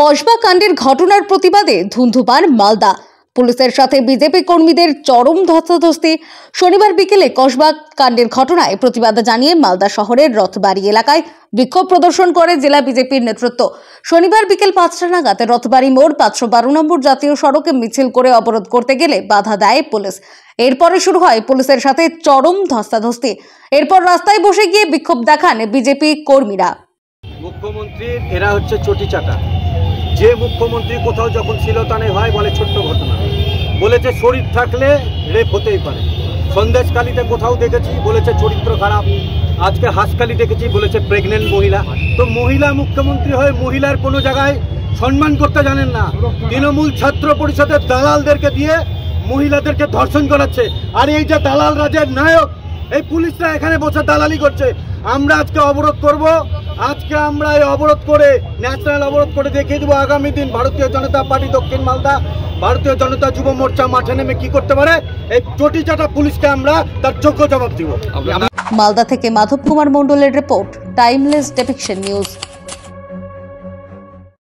কসবা কাণ্ডের ঘটনার প্রতিবাদে ধুন্ধুমার মালদা। পুলিশের সাথে বিজেপি কর্মীদের চরম ধস্তাধস্তি। শনিবার বিকেলে কসবা কাণ্ডের ঘটনায় প্রতিবাদ জানিয়ে মালদা শহরের রথবাড়ি এলাকায় বিক্ষোভ প্রদর্শন করে জেলা বিজেপির নেতৃত্ব। শনিবার বিকেল 5টা নাগাদ রথবাড়ি মোড় 512 নম্বর জাতীয় সড়কে মিছিল করে অবরোধ করতে গেলে বাধা দেয় পুলিশ। এরপরে শুরু হয় পুলিশের সাথে চরম ধস্তাধস্তি। এরপর রাস্তায় বসে গিয়ে বিক্ষোভ দেখান বিজেপি কর্মীরা। মুখ্যমন্ত্রীর এরা হচ্ছে চটি চাটা। যে মুখ্যমন্ত্রী কোথাও যখন ছিলতানে হয় বলে ছোট্ট ঘটনা, বলেছে শরীর থাকলে রেপ হতেই পারে। সন্দেশকালীতে কোথাও দেখেছি বলেছে চরিত্র খারাপ। আজকে হাসকালি দেখেছি বলেছে প্রেগনেন্ট মহিলা। তো মহিলা মুখ্যমন্ত্রী হয়ে মহিলার কোনো জায়গায় সম্মান করতে জানেন না। তৃণমূল ছাত্র পরিষদের দালালদেরকে দিয়ে মহিলাদেরকে ধর্ষণ করাচ্ছে। আর এই যে দালাল রাজের নায়ক, এই পুলিশরা এখানে বসে দালালি করছে। আমরা আজকে অবরোধ করব। আজকে আমরা এই অবরোধ করে ন্যাশনাল অবরোধ করে দেখিয়ে দেবো আগামী দিন ভারতীয় জনতা পার্টি দক্ষিণ মালদা, ভারতীয় জনতা যুব মোর্চা মাঠে নেমে কি করতে পারে। এই চটি চাটা পুলিশকে আমরা তার যোগ্য জবাব দিব। মালদা থেকে মাধব কুমার মণ্ডলের রিপোর্ট, টাইমলেস ডেপিকশন নিউজ।